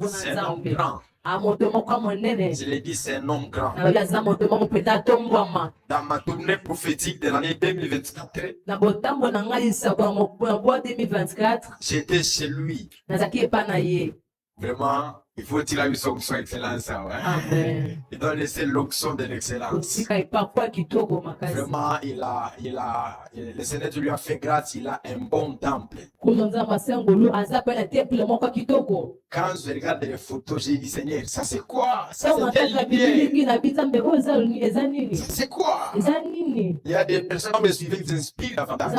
C'est un homme grand. Je l'ai dit, c'est un homme grand. Dans ma tournée prophétique de l'année 2024, j'étais chez lui. Vraiment, il faut tirer une onction excellence. Ouais. Il doit laisser l'onction de l'excellence. Vraiment, le Seigneur lui a fait grâce, il a un bon temple. Quand je regarde les photos, j'ai dit, Seigneur, ça c'est quoi? Ça c'est quoi? Il y a des personnes qui me suivent, qui s'inspirent davantage.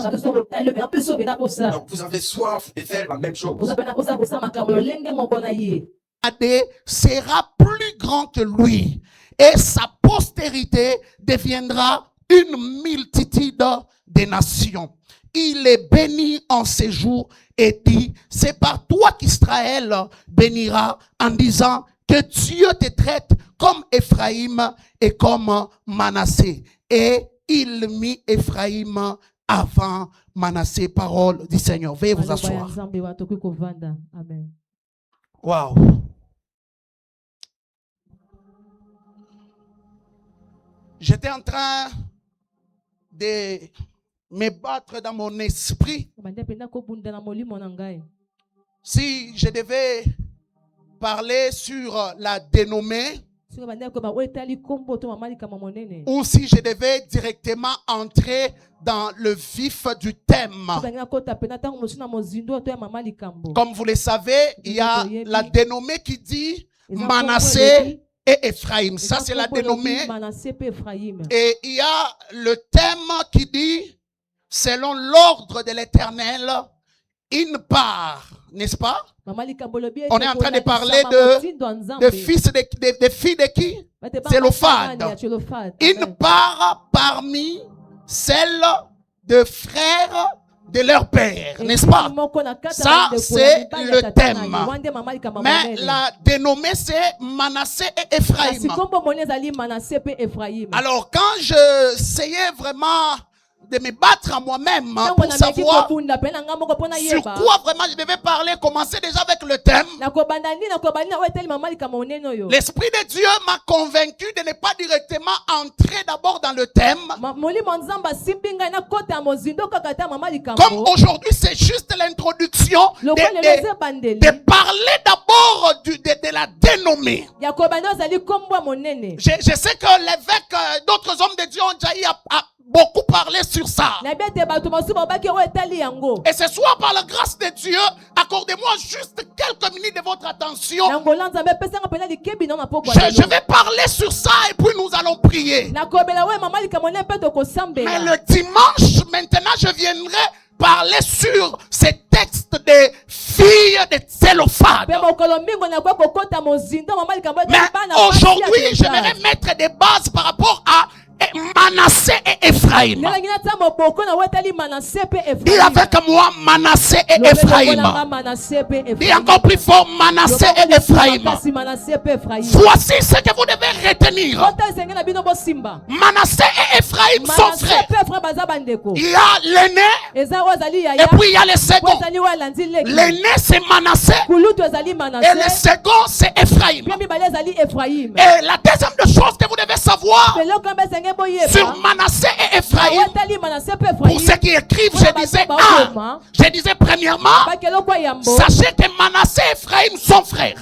Donc vous avez soif de faire la même chose. Sera plus grand que lui et sa postérité deviendra une multitude de nations. Il est béni en ces jours et dit, c'est par toi qu'Israël bénira en disant que Dieu te traite comme Ephraïm et comme Manassé. Et il mit Ephraïm avant Manassé. Parole du Seigneur. Veuillez vous asseoir. Wow. J'étais en train de me battre dans mon esprit. Si je devais parler sur la dénommée, ou si je devais directement entrer dans le vif du thème. Comme vous le savez, il y a la dénommée qui dit Manassé et Ephraïm. Ça, c'est la dénommée. Et il y a le thème qui dit, selon l'ordre de l'Éternel, une part, n'est-ce pas? On est en train de parler de fils de filles de qui? Zélophade. Une part parmi celles de frères de leur père, n'est-ce pas? Ça, c'est le thème. Mais la dénommée, c'est Manassé et Ephraïm. Alors, quand je essayais vraiment de me battre à moi-même pour savoir sur quoi vraiment je devais parler, commencer déjà avec le thème. L'Esprit de Dieu m'a convaincu de ne pas directement entrer d'abord dans le thème. Comme aujourd'hui c'est juste l'introduction, de parler d'abord de la dénommée. Je sais que l'évêque, d'autres hommes de Dieu ont déjà eu beaucoup parlé sur ça. Et ce soir, par la grâce de Dieu, accordez-moi juste quelques minutes de votre attention. Je vais parler sur ça et puis nous allons prier. Mais le dimanche, maintenant, je viendrai parler sur ces textes des filles de Zélophade. Mais aujourd'hui, j'aimerais mettre des bases par rapport à Manassé et Ephraïm. Dis avec moi Manassé et Ephraïm. Dis encore plus fort Manassé et Ephraïm. Voici ce que vous devez retenir. Manassé et Ephraïm sont frères. Il y a l'aîné et puis il y a le second. L'aîné c'est Manassé et le second c'est Ephraïm. Et la deuxième chose que vous devez savoir sur Manassé et Ephraïm, pour ceux qui écrivent, je disais premièrement, sachez que Manassé et Ephraïm sont frères.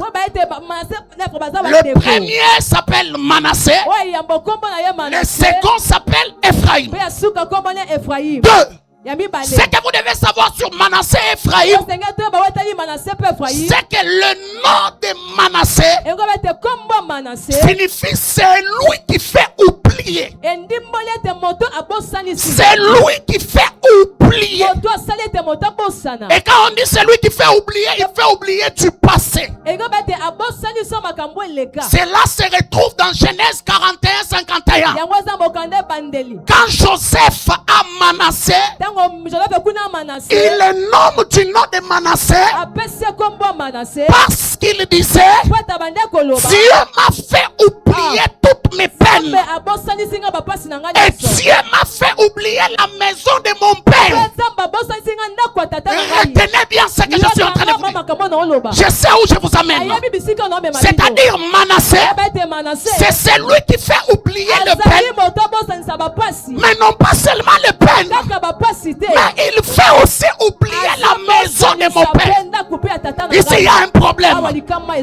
Le premier s'appelle Manassé, le second s'appelle Ephraïm. Deux. Ce que vous devez savoir sur Manassé et Ephraïm, c'est que le nom de Manassé signifie c'est lui qui fait oublier. C'est lui qui fait oublier. Et quand on dit c'est lui qui fait oublier, il fait oublier du passé. Cela se retrouve dans Genèse 41-51. Quand Joseph a Manassé, il le nomme du nom de Manassé parce qu'il disait Dieu m'a fait oublier toutes mes peines et Dieu m'a fait oublier la maison de mon père. Retenez bien ce que je suis en train de vous dire. Je sais où je vous amène. C'est-à-dire Manassé, c'est celui qui fait oublier le peine. Mais non pas seulement le peine, mais il fait aussi oublier la maison de mon père. Ici il y a un problème.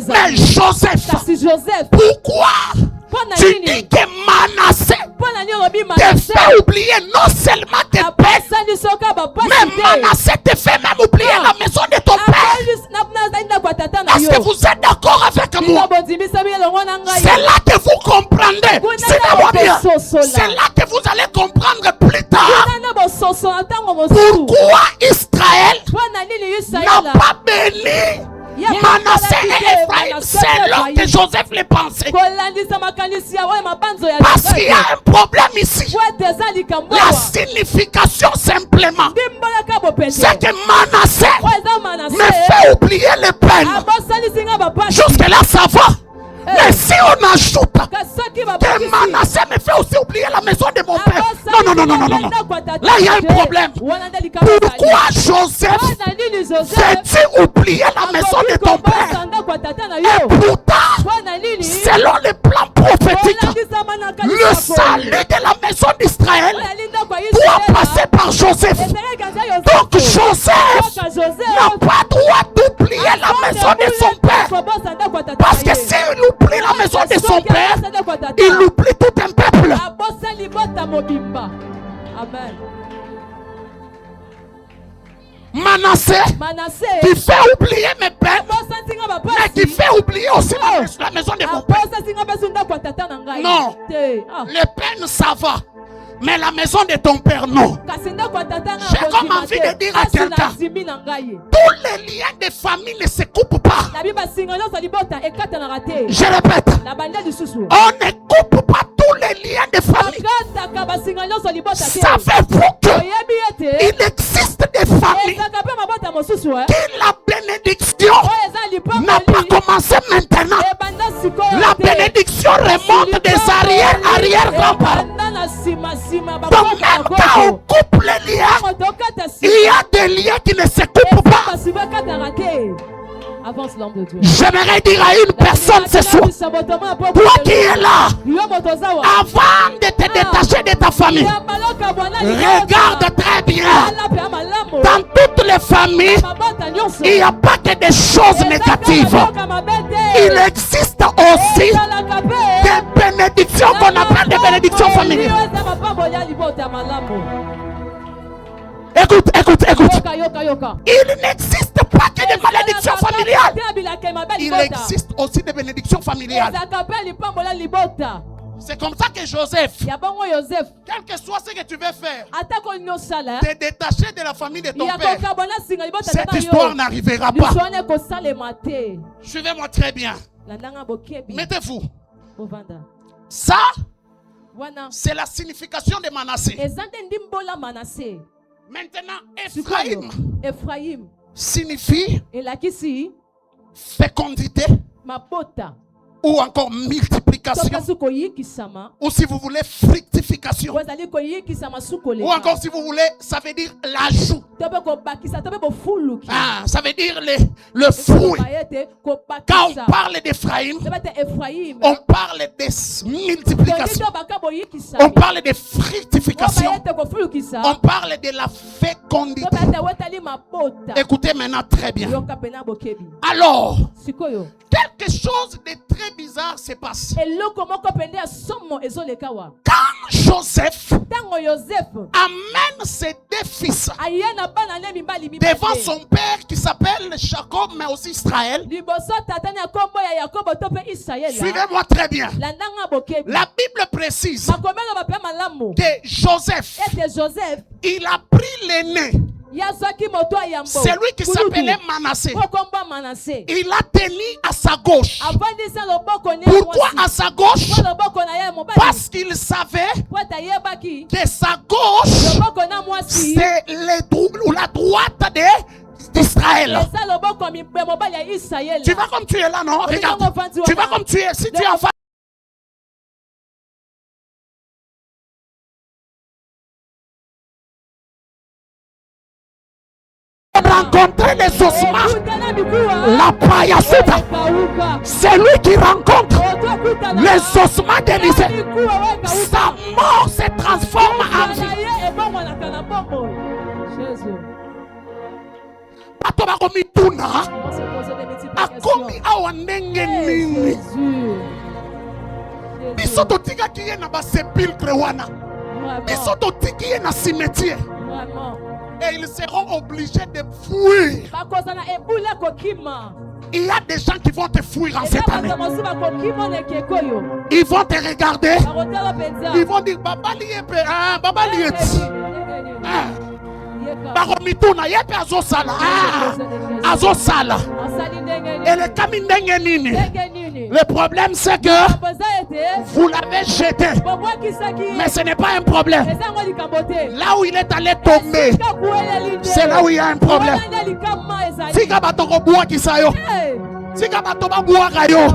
Mais Joseph, pourquoi tu dis que Manassé te fait oublier non seulement tes pères, mais Manassé te fait même oublier la maison de ton père? Est-ce que vous êtes d'accord avec moi? C'est là que vous comprendrez. C'est là que vous allez comprendre plus tard pourquoi Israël n'a pas béni Manassé et Ephraim selon que Joseph les pensait. Parce qu'il y a un problème ici. La signification simplement, c'est que Manassé me fait oublier les peines. Jusque là ça va. Mais si on ajoute que Manassé me fait aussi oublier la maison de mon père. Non. Là il y a un problème. Pourquoi Joseph fait-il oublier la maison de ton père? Et pourtant, selon les plans prophétiques, le salut de la maison d'Israël doit passer par Joseph. Donc Joseph n'a pas droit d'oublier la maison de son père. Parce que s'il oublie la maison de son père, il oublie tout un peuple. Amen. Manassé qui fait oublier mes pères, mais qui fait oublier aussi la maison de mon père. Non, les peines ça va, mais la maison de ton père non. J'ai comme envie de dire à quelqu'un, tous les liens de famille ne se coupent pas. Je répète, on ne coupe pas tous les liens de famille. Savez-vous qu'il existe des familles que la bénédiction n'a pas commencé maintenant? La bénédiction remonte des arrière-grands-parents. Donc même quand on coupe les liens, il y a des liens qui ne se coupent pas. Avance, l'homme de Dieu. J'aimerais dire à une personne ce soir, toi qui es là, avant de te détacher de ta famille, regarde très bien. Dans toutes les familles, il n'y a pas que des choses négatives. Il existe aussi des bénédictions qu'on appelle des bénédictions familiales. Écoute. Il n'existe pas que des malédictions familiales. Il existe aussi des bénédictions familiales. C'est comme ça que Joseph, quel que soit ce que tu veux faire, te détacher de la famille de ton père, cette histoire n'arrivera pas. Suivez-moi très bien. Mettez-vous. Ça, c'est la signification de Manassé. Maintenant, Ephraim signifie fécondité ou encore multiplication, ou si vous voulez fructification, ou encore si vous voulez, ça veut dire l'ajout. Ça veut dire le fruit. Quand on parle d'Ephraim, on parle de multiplication, on parle de fructification, on parle de la fécondité. Écoutez maintenant très bien. Alors, quelque chose de très bizarre se passe. Quand Joseph amène ses deux fils devant son père qui s'appelle Jacob, mais aussi Israël, suivez-moi très bien. La Bible précise que Joseph, il a pris l'aîné, celui qui s'appelait Manassé. Il a tenu à sa gauche. Pourquoi à sa gauche? Parce qu'il savait que sa gauche, c'est la droite d'Israël. Tu vas comme tu es là, non? Regarde. Tu vas comme tu es. Si tu es en face. rencontrer les ossements, la payasuta, c'est lui qui rencontre les ossements d'Élisée. Sa mort se transforme en vie. Bato bakomituna akomi awa ndenge nini biso totikaki ye na basepulcre wana, biso totiki ye na cimetière, et ils seront obligés de fuir. Il y a des gens qui vont te fuir en cette année. Ils vont te regarder, ils vont dire Baba liyepe, Baba liyeti. Baromituna yepe azosala, azosala. Et le kamindenge nini. Le problème c'est que vous l'avez jeté, mais ce n'est pas un problème. Là où il est allé tomber, c'est là où il y a un problème. Fika batoko bois qui sa yo, fika batoba bois kayo,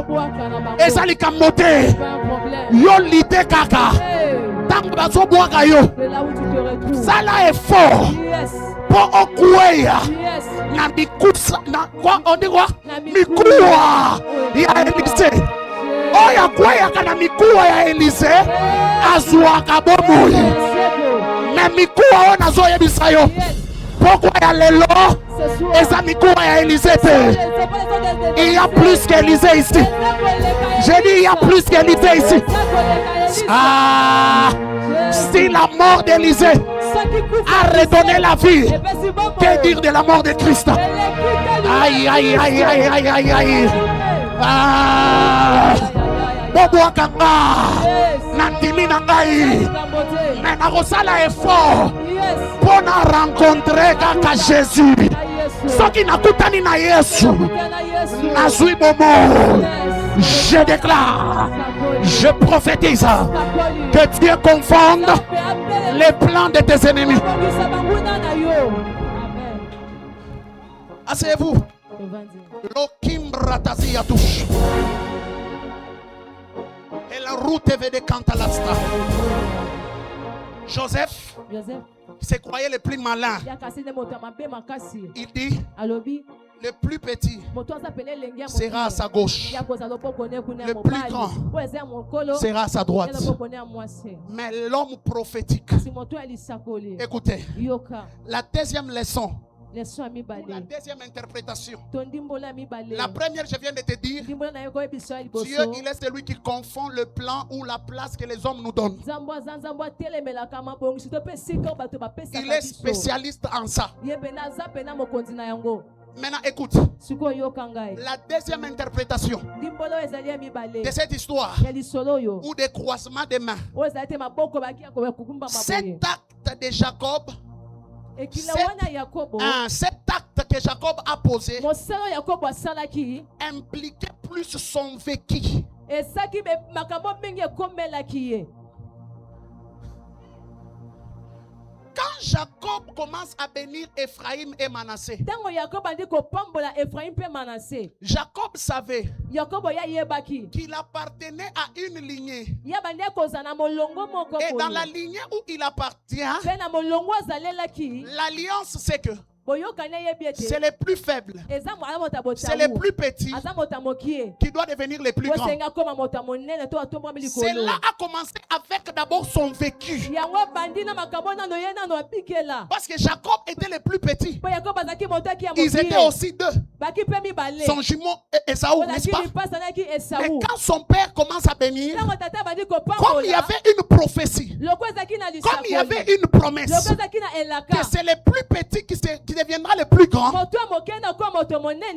et ça li kamote, yo lité kaka, tant baso bois kayo, ça là est fort. Pour okueya, na mikusa, na quoi on dit quoi? Mikuwa ya Élisée. Oh ya quoi ya kana mikuwa ya Élisée, azwa kabomu. Mais mikuwa on azo yebisayo. Pourquoi il y a les lots et ça mikuwa ya Élisée? Il y a plus qu'Élisée ici. J'ai dit il y a plus qu'Élisée ici. Ah, si la mort d'Élisée a redonné la vie, que dire de la mort de Christ? Aïe, aïe, aïe, aïe, aïe, aïe, aïe. Ah, Bobo Kanga, Nantimi Nangai, Menarosala est fort pour rencontrer Kaka Jésus. Ce qui n'a coûté na Yesu, Nazui Momo. Je déclare, je prophétise que Dieu confonde les plans de tes ennemis. Asseyez-vous. L'Okimbratasia touche. Et la route est de Cantalasta. Joseph se croyait le plus malin. Il dit, le plus petit sera à sa gauche, le plus grand sera à sa droite. Mais l'homme prophétique, écoutez, la deuxième leçon, la deuxième interprétation. La première, je viens de te dire, Dieu, il est celui qui confond le plan ou la place que les hommes nous donnent. Il est spécialiste en ça. Maintenant, écoute. La deuxième interprétation de cette histoire ou des croisements des mains, cet acte de Jacob, cet acte que Jacob a posé impliquait plus son vécu. Quand Jacob commence à bénir Ephraim et Manassé, Jacob savait qu'il appartenait à une lignée. Et dans la lignée où il appartient, l'alliance c'est que c'est les plus faibles, c'est les plus petits qui doivent devenir les plus grands. Cela a commencé avec d'abord son vécu. Parce que Jacob était le plus petit. Ils étaient aussi deux. Son jumeau Esaü, n'est-ce pas? Mais quand son père commence à bénir, comme il y avait une prophétie, comme il y avait une promesse, que c'est les plus petits qui deviendra le plus grand,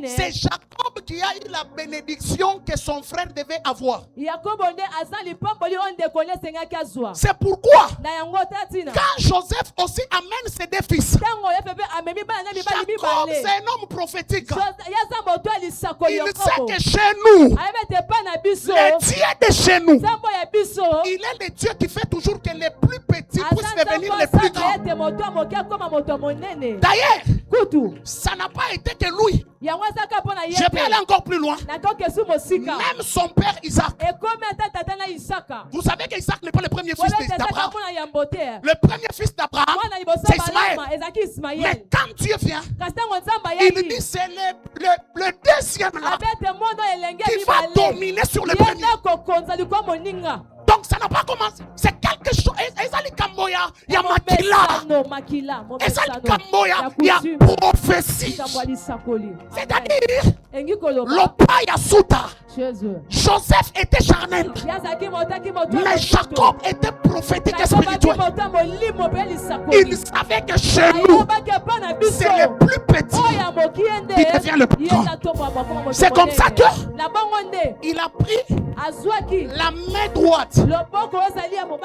c'est Jacob qui a eu la bénédiction que son frère devait avoir. C'est pourquoi quand Joseph aussi amène ses deux fils, Jacob c'est un homme prophétique. Il sait que chez nous, le Dieu de chez nous, il est le Dieu qui fait toujours que les plus petits puissent devenir les plus grands. D'ailleurs, Ça n'a pas été que lui. Je vais aller encore plus loin. Même son père Isaac. Vous savez qu'Isaac n'est pas le premier fils d'Abraham. Le premier fils d'Abraham, c'est Ismaël. Mais quand Dieu vient, il dit c'est le deuxième là qui va dominer sur le premier. Donc ça n'a pas commencé. C'est quelque chose. Ezali Kamboya, il y a Makila. Ezali Kamboya, il y a prophétie. C'est-à-dire, l'Opa Yasuta. Joseph était charnel, mais Jacob était prophétique et spirituel. Il savait que chez nous, c'est le plus petit qui devient le plus grand. C'est comme ça que il a pris la main droite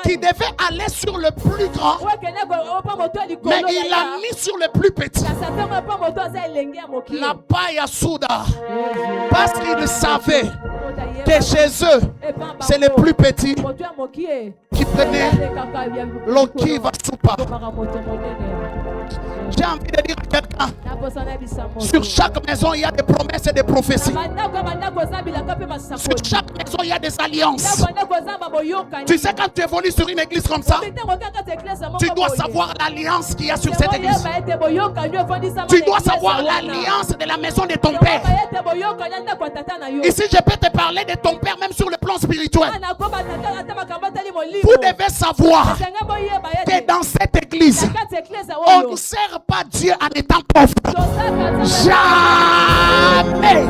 qui devait aller sur le plus grand, mais il l'a mis sur le plus petit. La paille à souda, parce qu'il savait que chez eux, c'est le plus petit qui prenait l'okiva soupa. J'ai envie de dire à quelqu'un, sur chaque maison il y a des promesses et des prophéties. Sur chaque maison il y a des alliances. Tu sais, quand tu évolues sur une église comme ça, tu dois savoir l'alliance qu'il y a sur cette église. Tu dois savoir l'alliance de la maison de ton père. Ici je peux te parler de ton père même sur le plan spirituel. Vous devez savoir que dans cette église, on ne sert pas Dieu en étant pauvre. Jamais.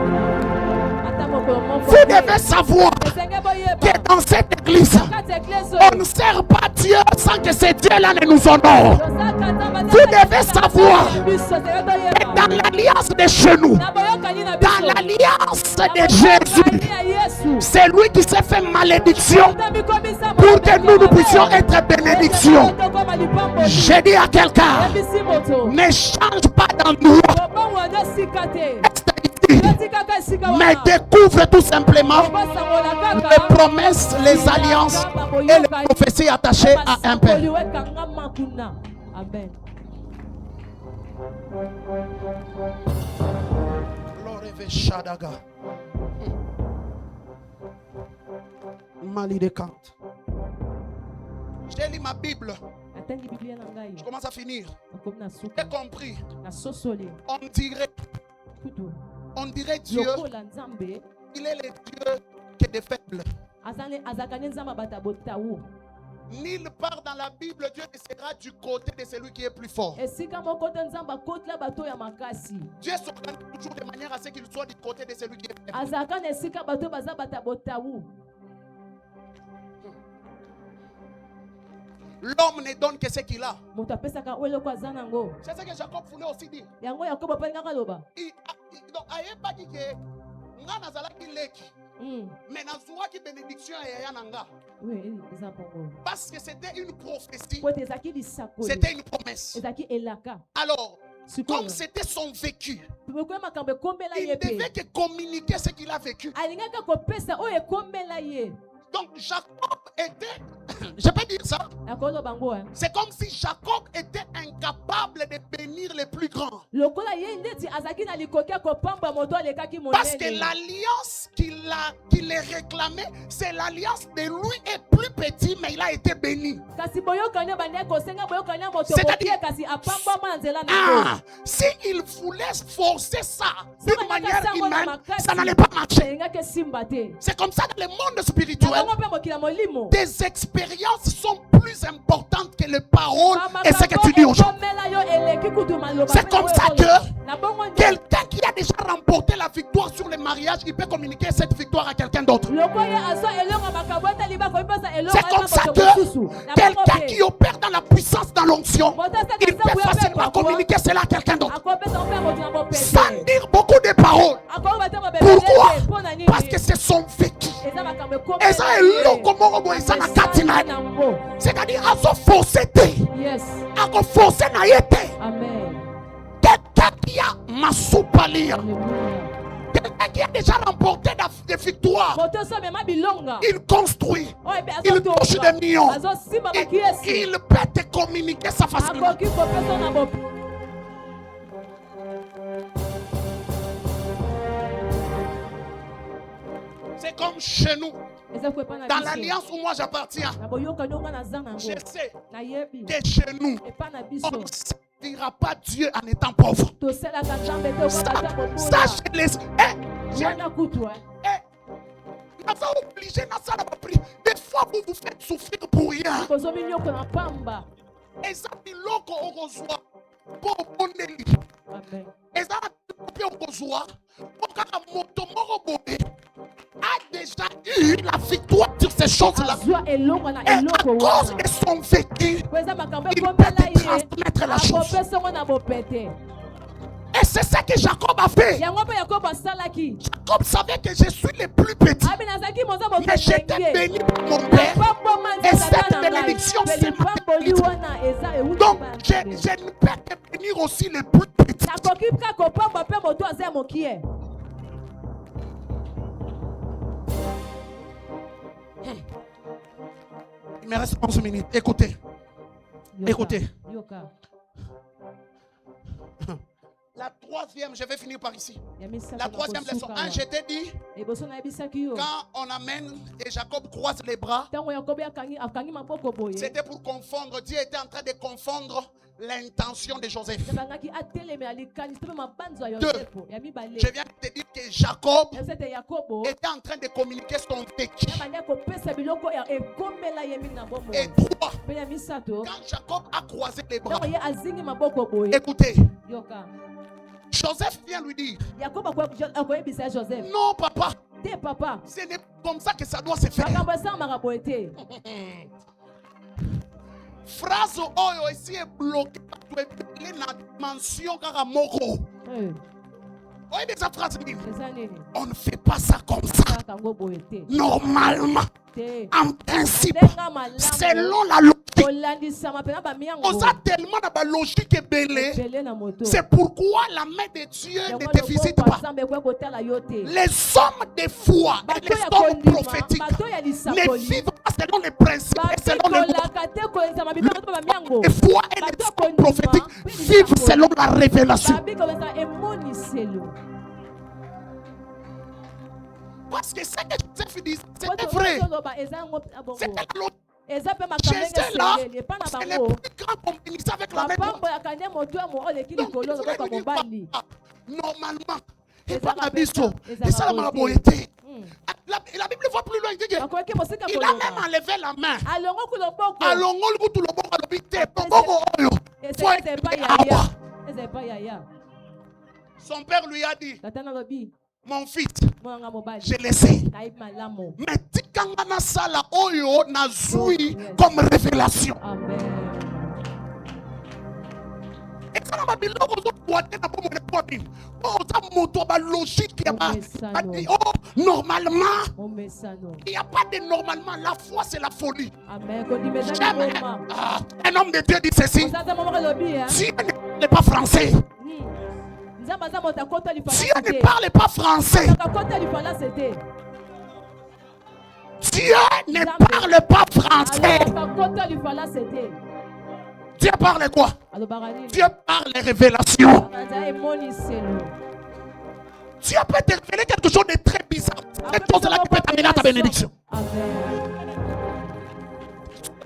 Vous devez savoir que dans cette église, on ne sert pas Dieu sans que ce Dieu-là ne nous honore. Vous devez savoir que dans l'alliance de chez nous, dans l'alliance de Jésus, c'est lui qui s'est fait malédiction pour que nous puissions être bénédiction. J'ai dit à quelqu'un, ne change pas d'endroit. Mais découvre tout simplement les promesses, les alliances et les prophéties attachées à un père. Amen. J'ai lu ma Bible. Je commence à finir. J'ai compris. On dirait Dieu, il est le Dieu qui est des faibles. Nulle part dans la Bible, Dieu ne sera du côté de celui qui est plus fort. Dieu s'organise toujours de manière à ce qu'il soit du côté de celui qui est faible. L'homme ne donne que ce qu'il a. C'est ce que Jacob voulait aussi dire. Mais nazouaki bénédiction ya nanga. Parce que c'était une prophétie. C'était une promesse. Alors, comme c'était son vécu, il devait que communiquer ce qu'il a vécu. Donc Jacob était, je peux dire ça, c'est comme si Jacob était incapable de bénir les plus grands. Parce que l'alliance qu'il réclamait, c'est l'alliance de lui est plus petit, mais il a été béni. C'est-à-dire, s'il voulait forcer ça d'une manière humaine, ça n'allait pas marcher. C'est comme ça dans le monde spirituel. Tes expériences sont plus importantes que les paroles et ce que tu dis aux gens. C'est comme ça que quelqu'un qui a déjà remporté la victoire sur le mariage, il peut communiquer cette victoire à quelqu'un d'autre. C'est comme ça que quelqu'un qui opère dans la puissance, dans l'onction, il peut facilement communiquer cela à quelqu'un d'autre. Sans dire beaucoup de paroles. Pourquoi? Parce que c'est son vécu. Et ça est long comme ça na katina. C'est-à-dire à se forcer. À se forcer na yete. Quelqu'un qui a masoupalia. Quelqu'un qui a déjà remporté des victoires. Il construit. Il touche des millions. Il peut te communiquer ça facilement. C'est comme chez nous. Dans l'alliance où moi j'appartiens, je sais que chez nous, on ne servira pas Dieu en étant pauvre. Ça, je laisse. Des fois, vous vous faites souffrir pour rien. Et ça, c'est l'eau qu'on reçoit. Pour Bondeli. Et ça, a déjà eu la victoire sur ces choses-là. Et à cause de son vécu, il peut te transmettre la chose. Et c'est ça que Jacob a fait. Jacob savait que je suis le plus petit. Mais j'étais béni par mon père. Et cette bénédiction, c'est ma bénédiction. Donc, je ne peux que bénir aussi les plus petits. Il me reste 11 minutes. Écoutez. Écoutez. La troisième, je vais finir par ici. La troisième leçon. Je t'ai dit, quand on amène et Jacob croise les bras, c'était pour confondre. Dieu était en train de confondre l'intention de Joseph. Deux, je viens de te dire que Jacob était en train de communiquer son vécu. Et trois, quand Jacob a croisé les bras, écoutez, Joseph vient lui dire, non papa, ce n'est comme ça que ça doit se faire. Phrase oyo ici est bloquée la dimension karamoko. Oui, mais cette phrase dit, on ne fait pas ça comme ça. Normalement, en principe, selon la logique. On a tellement de logique belée. C'est pourquoi la main de Dieu ne te visite pas. Les hommes de foi et les hommes prophétiques ne vivent pas selon les principes et selon les lois. Les foi et les hommes prophétiques vivent selon la révélation. Parce que ce que Joseph dit, c'était vrai. C'était la logique. Jésus est là, c'est le plus grand qu'on bénisse avec la main. Normalement, il va à Bisso. Et ça m'a été. La Bible voit plus loin. Il a même enlevé la main. Son père lui a dit, mon fils, je le sais. Mais tikangana sala oyo nazui comme révélation. Et ça n'a pas bien logique. Normalement, il n'y a pas de normalement. La foi, c'est la folie. Jamais. Un homme de Dieu dit ceci. Dieu n'est pas français. Dieu ne parle pas français. Dieu ne parle pas français. Dieu parle quoi? Dieu parle les révélations. Dieu peut te révéler quelque chose de très bizarre. Cette chose-là qui peut t'amener à ta bénédiction. Vous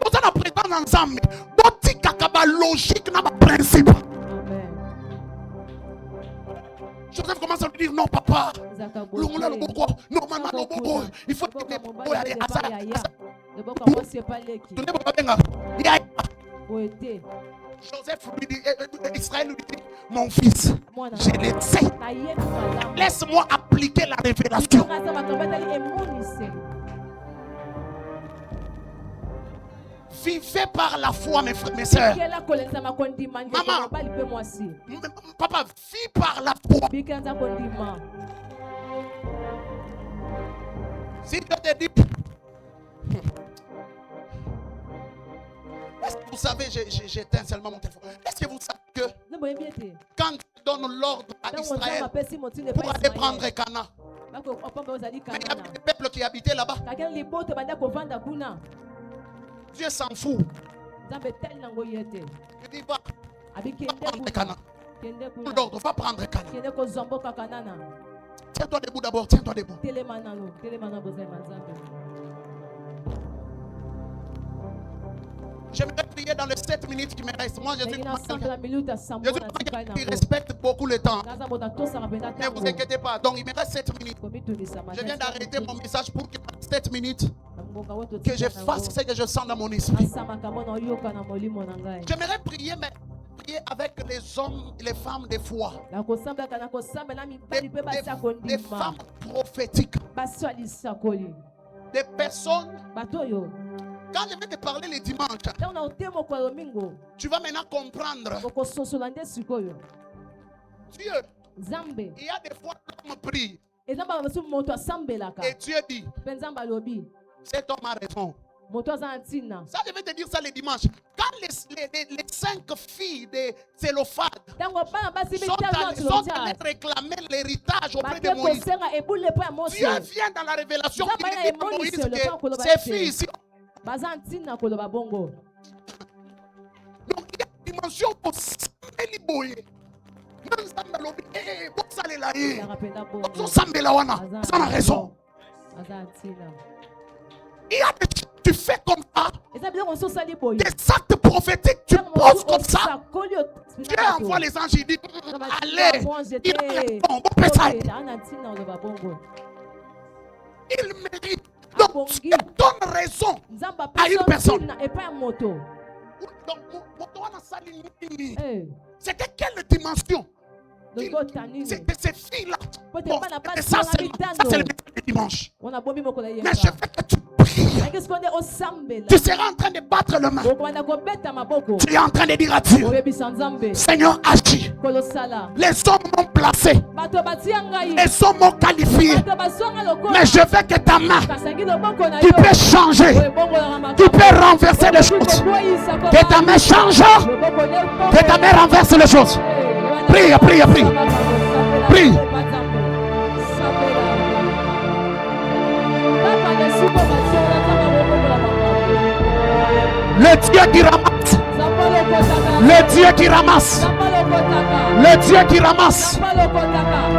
êtes en présence ensemble. Votre kakaba logique n'a pas de principe. Joseph commence à lui dire non papa. Normalement il faut que Joseph lui dit, Israël lui dit, mon fils, je le sais. Laisse-moi appliquer la révélation. Vivez par la foi, mes frères, mes soeurs. Maman, papa, vis par la foi. Si Dieu te dit, est-ce que vous savez, j'éteins seulement mon téléphone. Est-ce que vous savez que quand tu donnes l'ordre à Israël pour aller prendre Cana, mais il y a des peuples qui habitaient là-bas. Dieu s'en fout. Il dit va prendre Cana. L'ordre va prendre Cana. Tiens-toi debout d'abord, tiens-toi debout. J'aimerais prier dans les 7 minutes qui me restent. Moi, je suis quelqu'un qui respecte beaucoup le temps. Ne vous inquiétez pas. Donc, il me reste 7 minutes. Je viens d'arrêter mon message pour que dans 7 minutes, que je fasse ce que je sens dans mon esprit. J'aimerais prier, mais prier avec les hommes et les femmes de foi. Des femmes prophétiques. Des personnes. Quand je vais te parler le dimanche, tu vas maintenant comprendre. Dieu, il y a des fois l'homme prie. Et Dieu dit, cet homme a raison. Ça, je vais te dire ça le dimanche. Quand les 5 filles de Tsélophane sont allées réclamer l'héritage auprès de Moïse, Dieu vient dans la révélation qui dit à Moïse que ces filles ici. Donc il y a une dimension pour s'améliorer. Ça a raison. Il y a tu fais comme ça. Des actes prophétiques, tu poses comme ça. Dieu envoie les anges, il dit allez, il a raison, bon pétale. Il mérite. Donc Dieu donne raison à une personne. C'était quelle dimension? C'est de ces filles-là. Bon, ça c'est le dimanche. Mais je veux que tu pries. Tu seras en train de battre le main. Tu es en train de dire à Dieu, Seigneur, agis. Les hommes m'ont placé. Les hommes m'ont qualifié. Mais je veux que ta main, tu peux changer. Tu peux renverser les choses. Que ta main change. Que ta main renverse les choses. Prie, prie, prie. Prie. Le Dieu qui ramasse. Le Dieu qui ramasse. Le Dieu qui ramasse.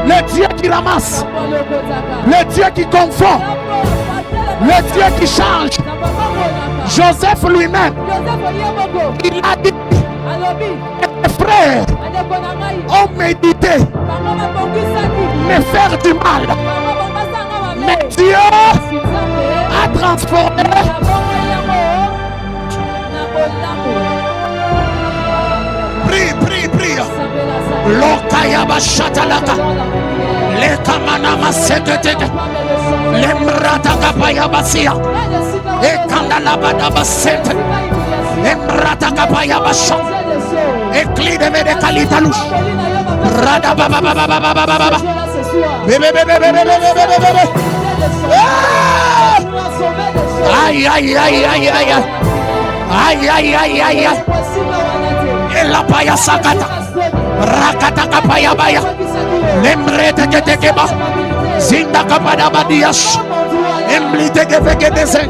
Le Dieu qui ramasse. Le Dieu qui confond. Le Dieu qui change. Joseph lui-même, il a dit, mes frères ont médité me faire du mal, mais Dieu a transformé. Prie, prie, prie. Lokayaba shatalaka. Le kamanama sekete. Le mrata kapaya basia. E kandalabada basete. E mrata kapaya basha. E klide mede kalitalush. Rada baba baba baba baba. Bebe bebe bebe bebe bebe. Ay ay ay ay ay. Ay ay ay ay ay. La paya sakata rakata kapaya baya lemrete ketekeba zinda kapada badias emblite keveke descent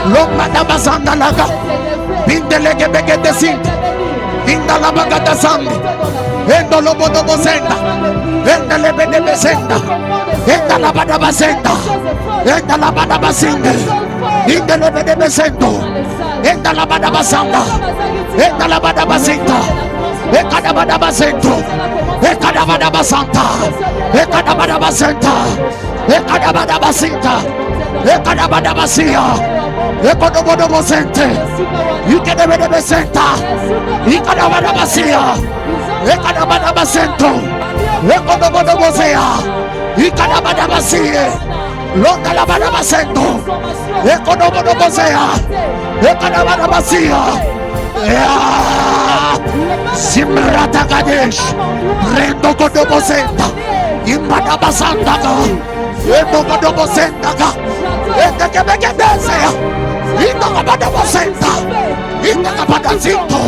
lomada bazanda laga bindele keveke descent inda la bagata sandi endo lobodo bozenda enda lebede bezenda enda la bada bazenda enda la bada bazinda inda lebede bezendo enda la bada bazanda enda la bada bazinda ekada bada bazendo ekada bada bazanta ekada bada bazenta ekada bada bazinda ekada bada bazia ekodo bodo bozente ikede bede bezenta ikada bada bazia ekada bada bazento ekodo bodo bozea ikada bada bazie londa la bada bazento ekodo bodo bozea ekada bada bazia Simrata Kadesh Rendo Kodobo Senda Imada Basandaga Endo Kodobo Sendaga Enda Kebeke Desea Enda Kodobo Senda Enda Kabada Zinto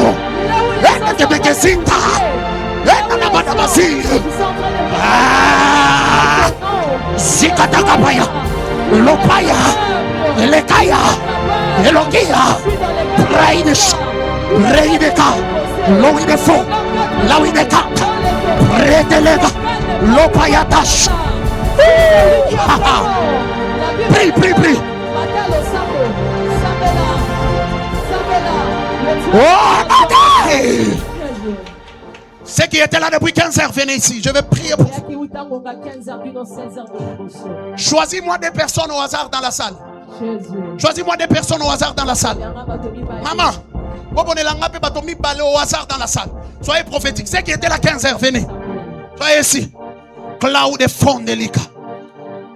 Enda Kebeke Zinta Enda Kabada Basi Zikata Kabaya Lopaya Lekaya Elogia Raidish Reideka, Loidefo, Lauideka, Redelega, Lopayatash, Prie, prie, prie. Oh, ceux qui étaient là depuis 15 heures, venez ici. Je vais prier pour vous. Choisis-moi des personnes au hasard dans la salle. Choisis-moi des personnes au hasard dans la salle. Maman, au hasard dans la salle. Soyez prophétique. Ceux qui étaient là 15 heures, venez. Soyez ici. Claude Fondelika.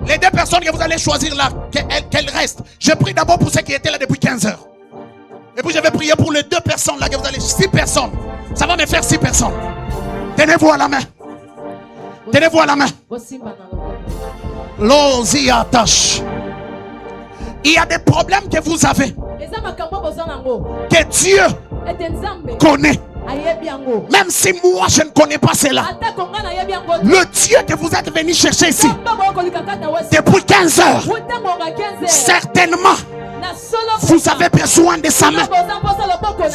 Les deux personnes que vous allez choisir là, qu'elles restent. Je prie d'abord pour ceux qui étaient là depuis 15 heures. Et puis je vais prier pour les deux personnes là que vous allez. 6 personnes. Ça va me faire 6 personnes. Tenez-vous à la main. Tenez-vous à la main. L'osi attache. Il y a des problèmes que vous avez. Que Dieu connaît. Même si moi je ne connais pas cela. Le Dieu que vous êtes venu chercher ici depuis 15 heures, certainement vous avez besoin de sa main.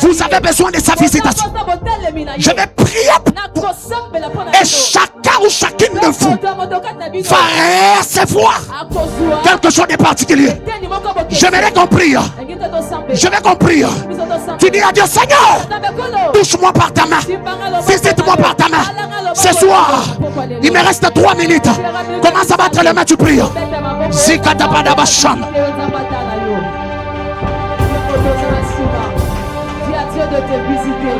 Vous avez besoin de sa visitation. Je vais prier et chacun ou chacune de vous va recevoir quelque chose de particulier. J'aimerais qu'on prie. Je vais qu'on prie. Tu dis à Dieu, Seigneur, touche-moi par ta main. Visite-moi par ta main. Ce soir, il me reste 3 minutes. Commence à battre les mains, tu pries. Zikatapadabasham. Dis à Dieu de te visiter.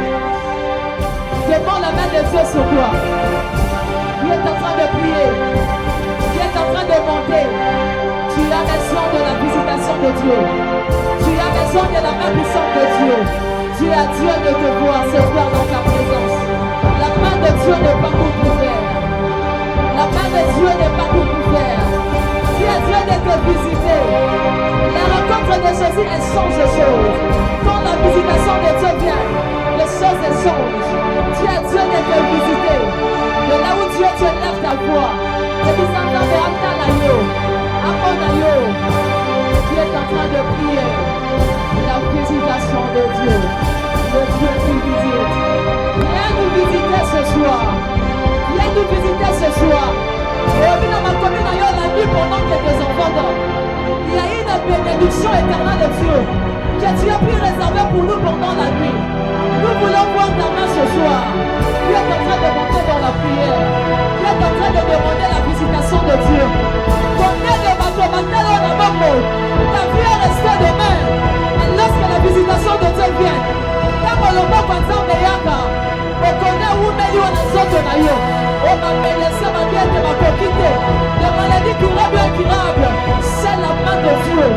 Demande la main de Dieu sur toi. Dieu est en train de prier. Dieu est en train de monter. Tu as besoin de la visitation de Dieu. Tu as besoin de la main puissante de Dieu. Dis à Dieu de te voir ce soir dans ta présence. La main de Dieu n'est pas pour faire. La main de Dieu n'est pas pour faire. Dis à Dieu de te visiter. La rencontre de Jésus, elle change les choses. Quand la visitation de Dieu vient, les choses elles changent. Dis à Dieu de te visiter. De là où Dieu te lève ta voix. Et puis ça va vers Antanayo. Amonayo. Dieu est en train de prier. La visitation de Dieu. Le Dieu qui visite. Viens nous visiter ce soir. Viens nous visiter ce soir. Et on vient dans ma commune ailleurs la nuit pendant que tes enfants dorment. Il y a une bénédiction éternelle de Dieu que tu as pu réserver pour nous pendant la nuit. Nous voulons voir ta main ce soir. Tu es en train de monter dans la prière. Tu es en train de demander la visitation de Dieu. Combien de bateaux la mort, ta vie est restée de même. Et lorsque la visitation de Dieu vient, quand on le voit comme ça, on connaît où on a sorti de naïo. On m'a laissé ma vie et ma coquille. Les maladies incurables. C'est la main de Dieu.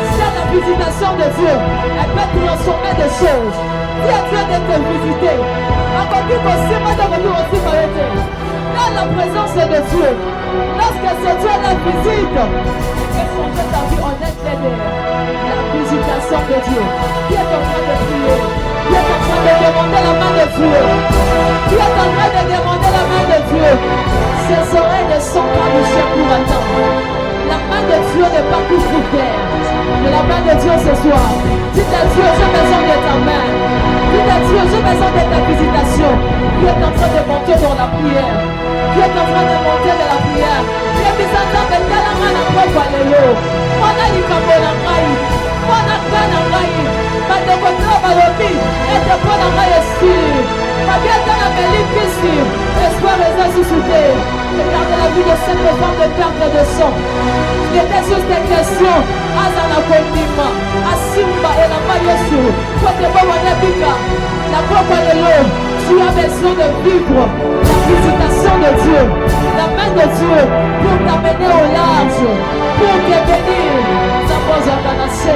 C'est la visitation de Dieu. Elle peut transformer des choses. Dis à Dieu de te visiter. Ma coquille aussi, moi de retour aussi par été. Dans la présence de Dieu. Lorsque ce Dieu la visite, et changer ta vie en éternel. La visitation de Dieu. Qui est en train de prier. Qui est en train de demander la main de Dieu. Qui est en train de demander la main de Dieu. Ses oreilles ne sont pas bouchées pour attendre. La main de Dieu n'est pas pour faire. Mais la main de Dieu ce soir. Dites à Dieu, j'ai besoin de ta main. Dites à Dieu, j'ai besoin de ta visitation. Qui est en train de monter dans la prière. Qui est en train de monter dans la prière. Qui est en train de faire la main à propre à l'élo. On a dit comme on a maï. On a fait la maï. Pas de côté à l'obi. Et de quoi la maï est sûre. Pas bien dans la belle ici. Espoir les assoudés. Regardez la vie de cette femme de perte de sang. C'était juste des questions. Azana Kondima, Asimba et la Mayesu. Toi, tu es pas la propre de l'eau. Tu as besoin de vivre la visitation de Dieu. La main de Dieu pour t'amener au large. Pour te bénir. Zapoza Kanase.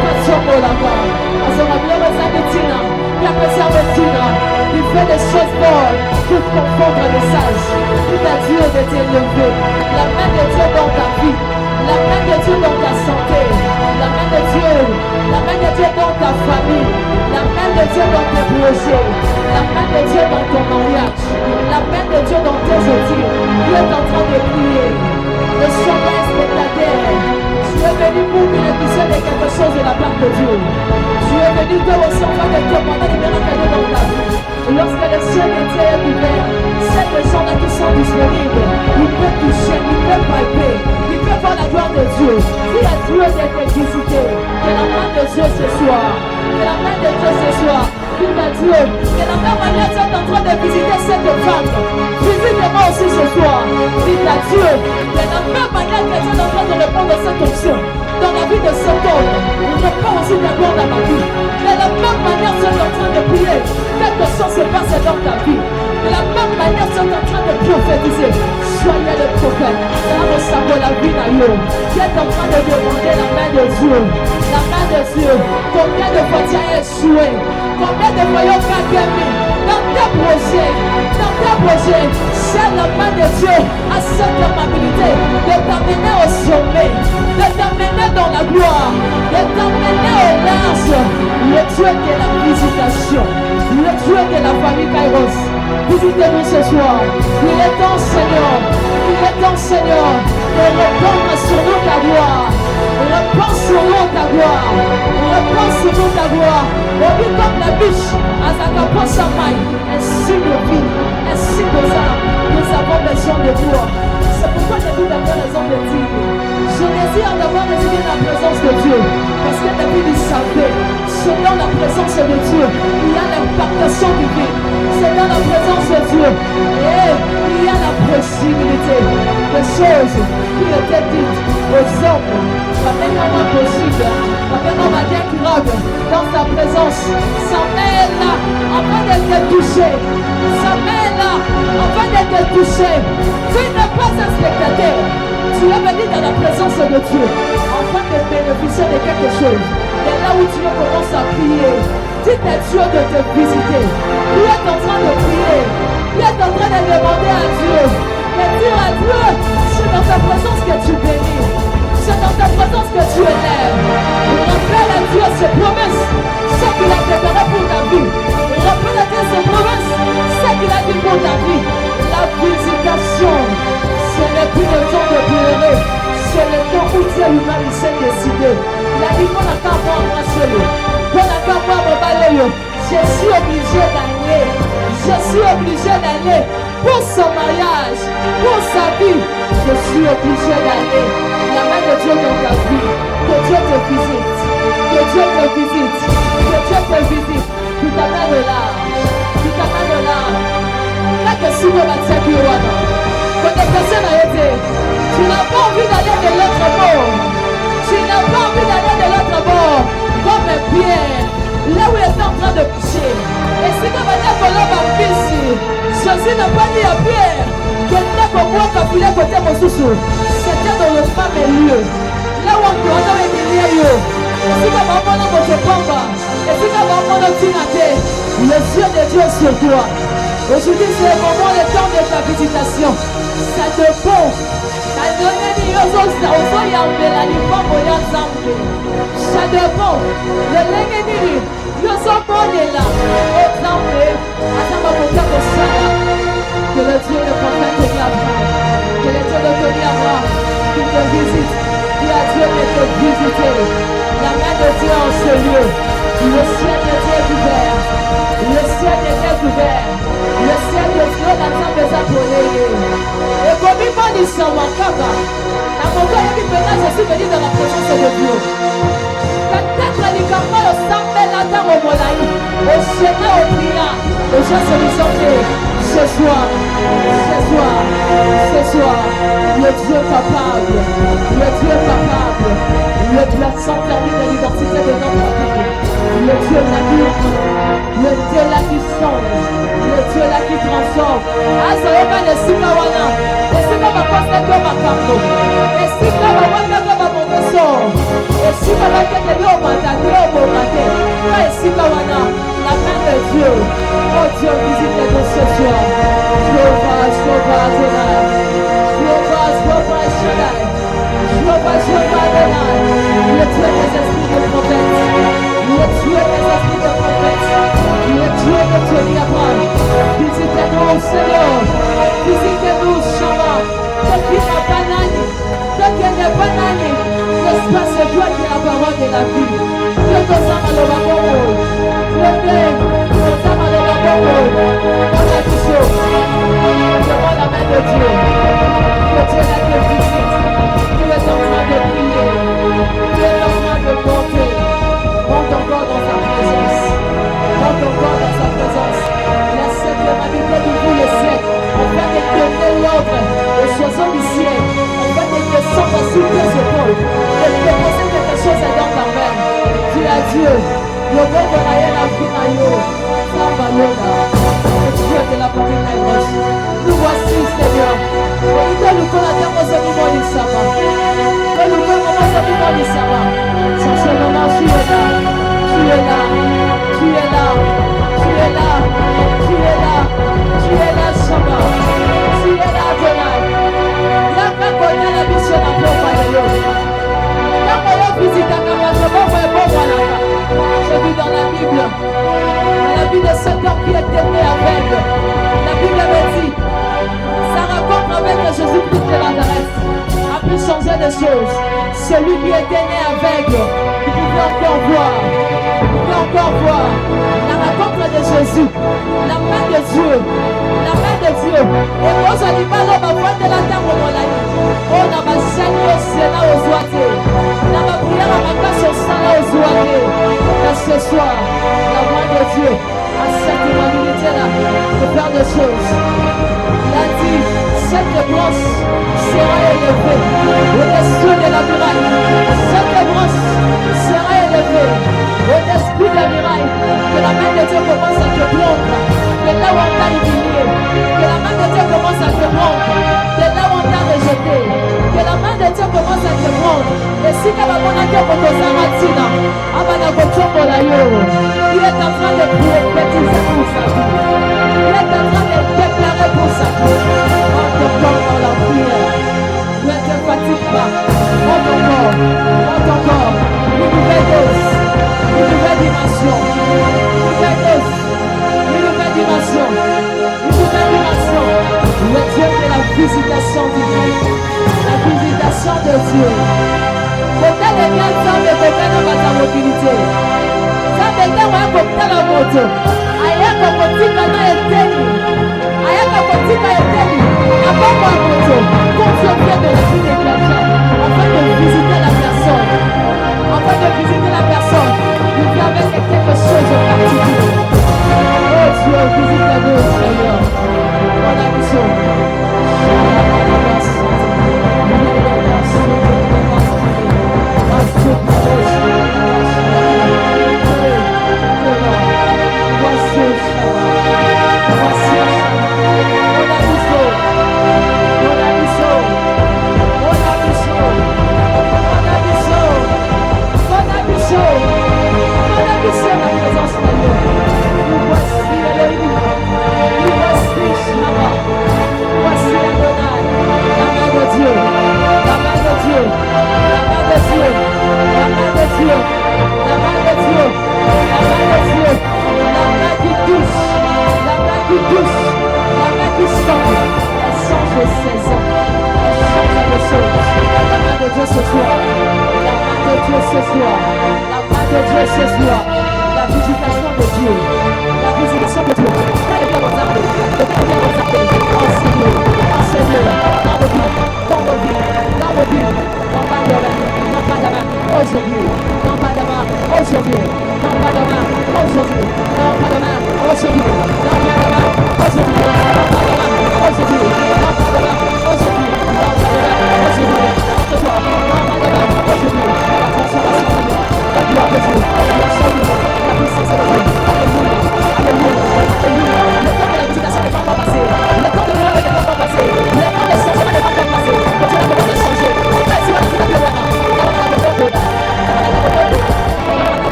Katsongo là-bas. Azana Biolo Zanetina. Kapesa Betina. Il fait des choses bonnes pour confondre les sages. Tout à Dieu de t'élever. La main de Dieu dans ta vie. La main de Dieu dans ta santé. La main de Dieu. La main de Dieu dans ta famille. La main de Dieu dans tes projets. La main de Dieu dans ton mariage. La main de Dieu dans tes études. Dieu est en train de prier. Ne sois pas un spectateur. Tu es venu pour bénéficier de quelque chose de la part de Dieu. Tu es venu te recevoir de toi pendant les miracles dans ta vie. Et lorsque le ciel était ouvert, cette sont là, qui sont disponibles. Il peut toucher, il peut palper, il peut voir la gloire de Dieu. Si la Dieu est visité, que la main de Dieu ce soir, que la main de Dieu ce soir, que la Dieu, que la même manière tu es en train de visiter cette femme, visite-moi aussi ce soir. Dis à Dieu, que la même manière que tu es en train de répondre à cette option dans la vie de cet homme, reprends aussi ta gloire dans ma vie. De la même manière tu es en train de prier, quelque chose se passe dans ta vie. De la même manière tu es en train de prophétiser. Soyez le prophète. Ça va savoir la vie d'ailleurs. Tu es en train de demander la main de Dieu. La main de Dieu. Combien de fois tu as échoué? Combien de fois tu as gagné? Dans tes projets, c'est la main de Dieu à cette capacité de t'amener au sommet, de t'amener dans la gloire, de t'amener au large. Le Dieu de la visitation, le Dieu de la famille Kairos. Visitez-nous ce soir. Il est temps, Seigneur, de répandre sur nous ta gloire. Reprends sur nous ta gloire. Reprends sur nous ta gloire. On vit comme la biche à Zakapo Samai. Ainsi de vie, ainsi de âme. Nous avons besoin de toi. C'est pourquoi j'ai vu d'avoir raison de dire. Je désire d'avoir résidé dans la présence de Dieu. Parce que David il savait, selon la présence de Dieu, il y a l'impactation divine. C'est dans la présence de Dieu. Et il y a la possibilité des choses qui étaient dites aux hommes. Pas même possible, pas même incurable. Dans sa présence, sa main est là, afin d'être touché. Sa main est là, afin d'être touché. Tu n'es pas un spectateur. Tu es venu dans la présence de Dieu, afin de bénéficier de quelque chose. Et là où tu commences à prier, dis à Dieu de te visiter. Tu es en train de prier. Tu es en train de demander à Dieu. Et dire à Dieu, c'est dans ta présence que tu bénis. C'est dans ta présence que tu élèves. Rappelle à Dieu ses promesses, ce qu'il a déclaré pour ta vie. Rappelle à Dieu ses promesses, ce qu'il a dit pour ta vie. La visitation, ce n'est plus le temps de pleurer. C'est le temps où Dieu lui-même s'est décidé. Il a dit qu'on n'a qu'à voir embrasser le. Qu'on n'a qu'à voir me balayer. Je suis obligé d'aller. Je suis obligé d'aller. Pour son mariage, pour sa vie, je suis obligé d'aller. La main de Dieu dans ta vie. Que Dieu te visite. Que Dieu te visite. Que Dieu te visite. Tu t'amènes là. Tu t'amènes là. Là que si vous m'attendez qui est là. Quand les personnes ont été, tu n'as pas envie d'aller de l'autre bord. Tu n'as pas envie d'aller de l'autre bord. Comme Pierre, là où il est en train de coucher. Et si tu vas dire que l'homme a ici, Jésus n'a pas dit à Pierre que n'est pas moi qui a filé côté mon sous. C'était dans le fameux lieu. Là où on doit être lié. Et si tu vas prendre votre combat, et si tu vas prendre notre dynamité, le ciel de Dieu sur toi. Aujourd'hui, c'est le moment, le temps de ta visitation. Ça dépend. Ça dépend. Le lengeni, nous sommes là. Que le Dieu de prophète te Abraham, que le Dieu de Tony Abraham, qui te visite, qui a Dieu de te visiter. La main de Dieu en ce lieu. Le ciel de Dieu est ouvert. Le ciel de Dieu est ouvert. Le ciel de Dieu n'attend pas à brûler. Et comme il m'a dit ça, la montagne qui pénale, je suis venu dans la présence de Dieu. Peut-être les campagnes au Sambel, la terre au Molaï, au Seigneur, au priant, aux gens se disent ce soir, le Dieu capable, le Dieu capable, le Dieu sans termine de l'identité de notre vie, le Dieu là qui le Dieu là qui change, le Dieu là qui transforme. Ah, ça va pas le Sikawana, le Sika va passer comme un campo, le Sika va passer comme un bon sort, le Sika va passer comme un matin, le Sikawana, la main de Dieu, oh Dieu, visite-nous ce soir. Le Dieu des esprits de prophètes, le Dieu des esprits de prophètes, le Dieu de Tony Abraham, visitez-nous Seigneur, visitez-nous Shama, ce qui n'est pas nani, ce qui n'est pas nani, l'espace de toi qui est la parole de la vie. Dieu te s'en le baboro, le Dieu te s'en le baboro, on a tout chaud. de Dieu. Que Dieu la te visite. Tu es en train de prier. Tu es en train de monter. Monte encore dans sa présence. Monte encore dans sa présence. La septième habité du bout le siècle. Afin de donner l'ordre aux oiseaux du ciel. Afin de descendre sur tes épaules. De déposer quelque chose dans ta main. Dis à Dieu. Le bon de la vie à Dieu. Dieu de la parole de Dieu. Nous voici, Seigneur. Et nous connaissons au niveau du sabbat. Et nous connaissons au niveau du sabbat. Sur ce moment, tu es là. Tu es là. Tu es là. Tu es là. Tu es là. Tu es là, sabbat. Tu es là, Adonai. Là, quand on a la mission à propos de l'eau. Quand on a visité à j'ai vu dans la Bible, dans la vie de cet homme qui était né aveugle, la Bible avait dit, sa rencontre avec Jésus-Christ de Nazareth a pu changer des choses. Celui qui était né aveugle, il pouvait encore voir. Il pouvait encore voir la rencontre de Jésus, la main de Dieu, la main de Dieu. Et quand je dis pas l'homme avant de la terre au Molani, on a ma chaîne au Sénat aux oités, on a ma prière à ma place au Sénat aux oités. Et ce soir, la main de Dieu a cette humanité-là de faire des choses. Il a dit, cette branche sera élevée au-dessus de la muraille. Cette branche sera élevée au-dessus de la muraille. Que la main de Dieu commence à te prendre. De là où on t'a humilié. Que la main de Dieu commence à te prendre. De là où on t'a rejeté. Que la main de Dieu commence à te prendre. Et si tu vas prendre un peu pour ton Samatina, il est en train de prophétiser pour sa vie. Il est en train de déclarer pour sa vie. On te porte dans la prière. Ne te fatigue pas. On t'encore. Une nouvelle dose. Une nouvelle dimension. Une nouvelle dose. Une nouvelle dimension. Une nouvelle dimension. Le Dieu de la visitation divine. La visitation de Dieu. Peut-être les biens semblent peut-être dans ta mobilité. Ça peut être un cocktail à moto. Ailleurs que petit kana eteni. Ailleurs que petit kana eteni. Avant moi moto. Quand tu viens de la vie de quelqu'un, afin de visiter la personne. Afin de visiter la personne, il vient avec quelque chose de particulier. Oh Dieu, visite-nous, Seigneur. Mon ambition.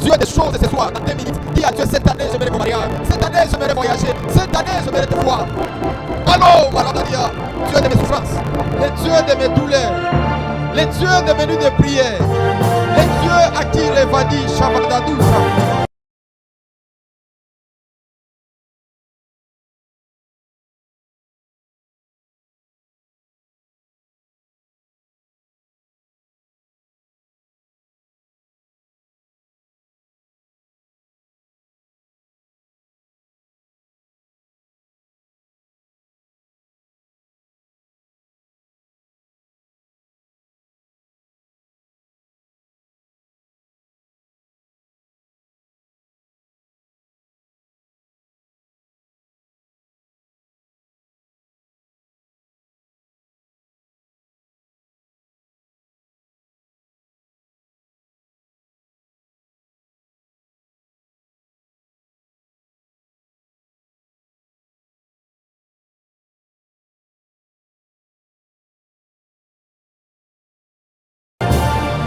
Dieu des choses ce soir, dans 2 minutes. Dis à Dieu, cette année, je vais mon mariage. Cette année, je vais voyager. Cette année, je vais te voir. Allô, Malabadia. Dieu de mes souffrances. Le Dieu de mes douleurs. Le Dieu de mes nuits de prière. Le Dieu à qui il va dire, Shabadadouza.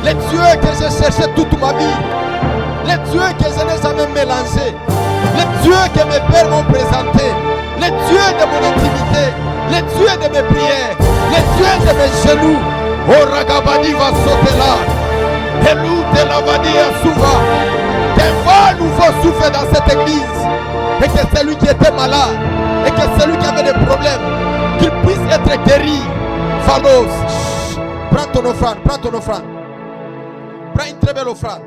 Les dieux que j'ai cherché toute ma vie, les dieux que je n'ai jamais mélangés, les dieux que mes pères m'ont présentés, les dieux de mon intimité, les dieux de mes prières, les dieux de mes genoux. Oh Ragabadi va sauter là, et loup de la Vadia Souva, qu'un vent nouveau souffle dans cette église, et que celui qui était malade, et que celui qui avait des problèmes, qu'il puisse être guéri. Falos, prends ton offrande, prends ton offrande. Prends une très belle offrande.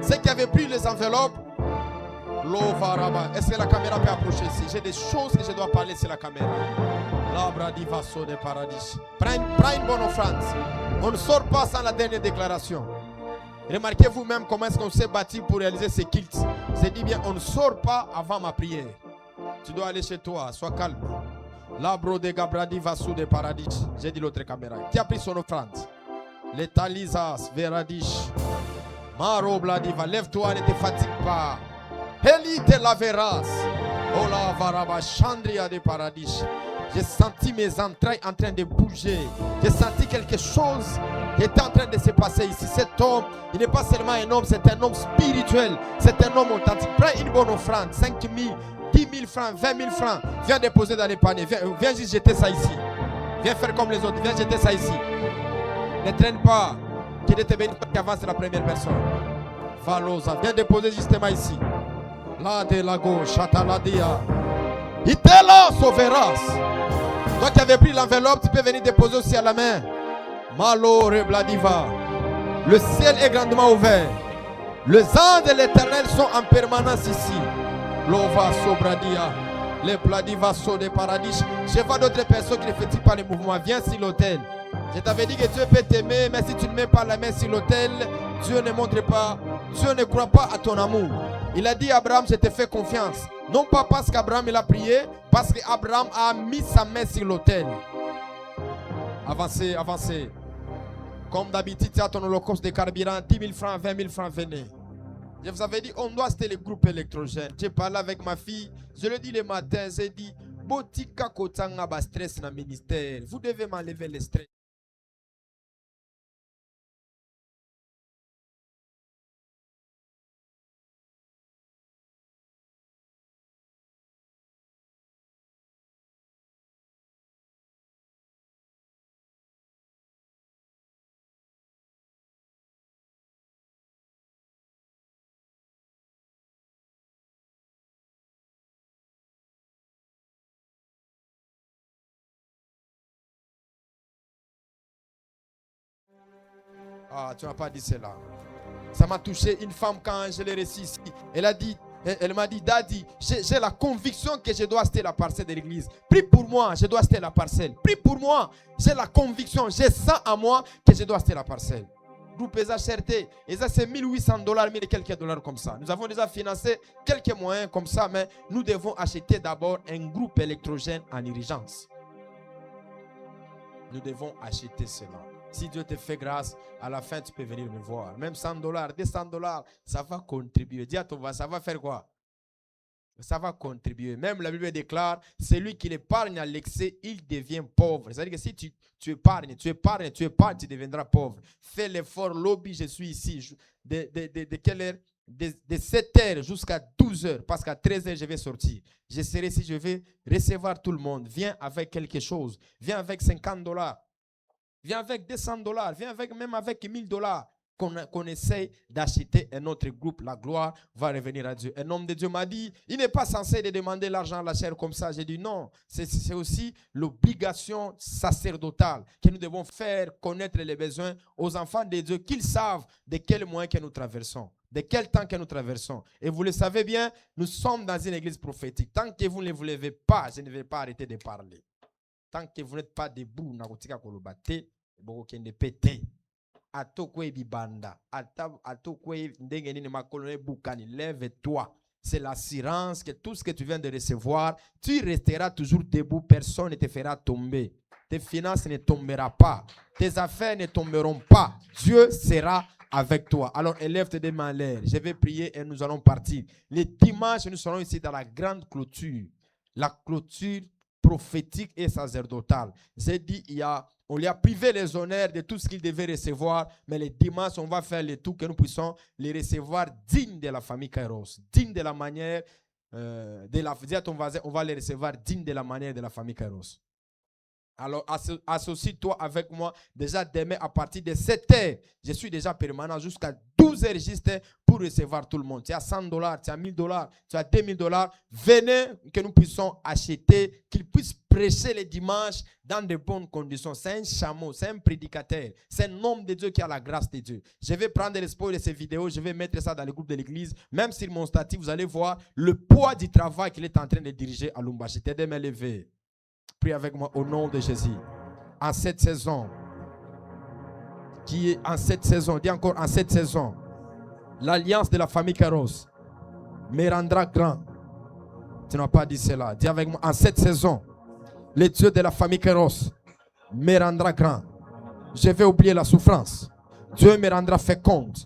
Ceux qui avaient pris les enveloppes, est-ce que la caméra peut approcher ici? J'ai des choses que je dois parler sur la caméra. Labradivaso de paradis. Prends une bonne offrande. On ne sort pas sans la dernière déclaration. Remarquez vous-même comment est-ce qu'on s'est bâti pour réaliser ces cultes. C'est dit bien, on ne sort pas avant ma prière. Tu dois aller chez toi, sois calme. Labro de Gabradivaso de paradis. J'ai dit l'autre caméra. Qui a pris son offrande? Les talisas, Veradish, Maro Bladiva, lève-toi, ne te fatigue pas. Heli te la verras. Ola Varaba, Chandria de Paradis. J'ai senti mes entrailles en train de bouger. J'ai senti quelque chose qui était en train de se passer ici. Cet homme, il n'est pas seulement un homme, c'est un homme spirituel. C'est un homme authentique. Prends une bonne offrande, 5 000, 10 000 francs, 20 000 francs. Viens déposer dans les paniers. Viens juste jeter ça ici. Viens faire comme les autres. Viens jeter ça ici. Ne traîne pas. Qu'il te bénisse qui avance la première personne. Falosa. Viens déposer justement ici. Là de la gauche. Chataladia. Itela sauveras. Toi qui avais pris l'enveloppe, tu peux venir déposer aussi à la main. Malo rebladiva. Le ciel est grandement ouvert. Les anges de l'éternel sont en permanence ici. Lova sobradia. Les pladiva sont des paradis. Je vois d'autres personnes qui n'effectuent pas les mouvements. Viens sur l'autel. Je t'avais dit que Dieu peut t'aimer, mais si tu ne mets pas la main sur l'autel, Dieu ne montre pas, Dieu ne croit pas à ton amour. Il a dit à Abraham, je te fais confiance. Non pas parce qu'Abraham il a prié, parce qu'Abraham a mis sa main sur l'autel. Avancez, avancez. Comme d'habitude, tu as ton holocauste de carburant, 10 000 francs, 20 000 francs, venez. Je vous avais dit, on doit citer les groupes électrogènes. J'ai parlé avec ma fille, je le dis le matin, j'ai dit, Botika kotanga ba stress na ministère. Vous devez m'enlever le stress. Ah, tu n'as pas dit cela. Ça m'a touché. Une femme, quand je l'ai reçue ici, elle m'a dit, Daddy, j'ai la conviction que je dois acheter la parcelle de l'église. Prie pour moi, je dois acheter la parcelle. Prie pour moi, j'ai la conviction, j'ai ça à moi que je dois acheter la parcelle. Groupe ESA Cherté, ESA c'est $1 800, 1000 et quelques dollars comme ça. Nous avons déjà financé quelques moyens comme ça, mais nous devons acheter d'abord un groupe électrogène en urgence. Nous devons acheter cela. Si Dieu te fait grâce, à la fin, tu peux venir me voir. Même $100, $200, ça va contribuer. Dis à ton voisin, ça va faire quoi? Ça va contribuer. Même la Bible déclare, celui qui épargne à l'excès, il devient pauvre. C'est-à-dire que si tu épargnes, tu deviendras pauvre. Fais l'effort, lobby, je suis ici. De quelle heure? de 7h jusqu'à 12h, parce qu'à 13h, je vais sortir. Je serai ici, je vais recevoir tout le monde. Viens avec quelque chose. Viens avec $50. Viens avec $200. Viens avec, même avec $1000. Qu'on essaye d'acheter un autre groupe. La gloire va revenir à Dieu. Un homme de Dieu m'a dit, il n'est pas censé de demander l'argent à la chair comme ça. J'ai dit non, c'est aussi l'obligation sacerdotale que nous devons faire connaître les besoins aux enfants de Dieu, qu'ils savent de quel moyen que nous traversons, de quel temps que nous traversons. Et vous le savez bien, nous sommes dans une église prophétique. Tant que vous ne vous levez pas, je ne vais pas arrêter de parler. Tant que vous n'êtes pas debout, vous ne pété. Lève-toi. C'est l'assurance que tout ce que tu viens de recevoir, tu resteras toujours debout. Personne ne te fera tomber. Tes finances ne tomberont pas. Tes affaires ne tomberont pas. Dieu sera avec toi. Alors élève tes mains en l'air. Je vais prier et nous allons partir. Les dimanches, nous serons ici dans la grande clôture. La clôture prophétique et sacerdotale. J'ai dit, on lui a privé les honneurs de tout ce qu'il devait recevoir, mais les dimanches, on va faire le tout que nous puissions les recevoir dignes de la famille Kairos, dignes de la manière dis à ton voisin, on va les recevoir dignes de la manière de la famille Kairos. Alors, associe-toi avec moi déjà demain à partir de 7h. Je suis déjà permanent jusqu'à 12h juste pour recevoir tout le monde. Tu as $100, tu as $1000, tu as $2000. Venez que nous puissions acheter, qu'ils puissent prêcher les dimanches dans de bonnes conditions. C'est un chameau, c'est un prédicateur. C'est un homme de Dieu qui a la grâce de Dieu. Je vais prendre l'espoir de ces vidéos, je vais mettre ça dans le groupe de l'église. Même sur mon statut, vous allez voir le poids du travail qu'il est en train de diriger à Lumbashi. T'aider à me lever. Prie avec moi au nom de Jésus. En cette saison, dis encore en cette saison, l'alliance de la famille Kairos me rendra grand. Tu n'as pas dit cela. Dis avec moi, en cette saison, le Dieu de la famille Kairos me rendra grand. Je vais oublier la souffrance. Dieu me rendra féconde.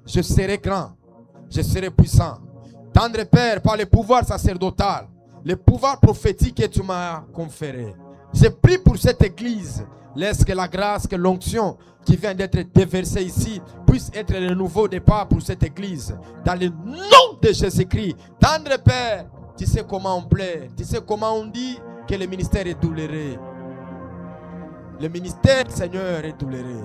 Je serai grand. Je serai puissant. Tendre Père, par le pouvoir sacerdotal, le pouvoir prophétique que tu m'as conféré. Je prie pour cette église. Laisse que la grâce, que l'onction qui vient d'être déversée ici puisse être le nouveau départ pour cette église. Dans le nom de Jésus-Christ. Tendre Père, tu sais comment on plaît. Tu sais comment on dit que le ministère est douloureux. Le ministère, Seigneur, est douloureux.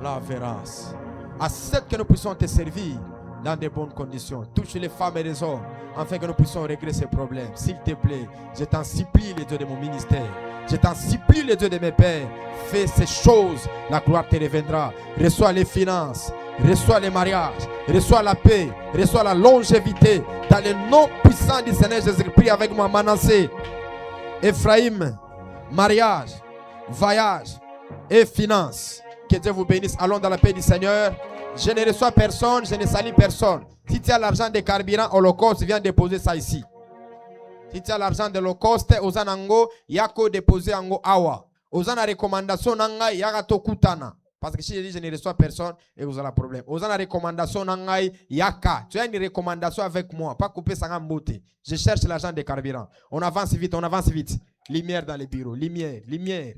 La verras. Accepte que nous puissions te servir dans de bonnes conditions. Touche les femmes et les hommes afin que nous puissions régler ces problèmes. S'il te plaît, je t'en supplie, le Dieu de mon ministère. Je t'en supplie, le Dieu de mes pères. Fais ces choses, la gloire te reviendra. Reçois les finances, reçois les mariages, reçois la paix, reçois la longévité. Dans le nom puissant du Seigneur Jésus-Christ, prie avec moi, Manassé, Ephraïm, mariage, voyage et finances. Que Dieu vous bénisse. Allons dans la paix du Seigneur. Je ne reçois personne, je ne salis personne. Si tu as l'argent de carburant holocauste, viens déposer ça ici. Si tu as l'argent de holocauste, ozanango, yako déposer ango awa. Ozana recommandation nanga, yagato kutana. Parce que si je dis je ne reçois personne, et vous avez un problème. Ozana recommandation nanga, yaka. Tu as une recommandation avec moi, pas couper ça en beauté. Je cherche l'argent de carburant. On avance vite, on avance vite. Lumière dans les bureaux, lumière, lumière.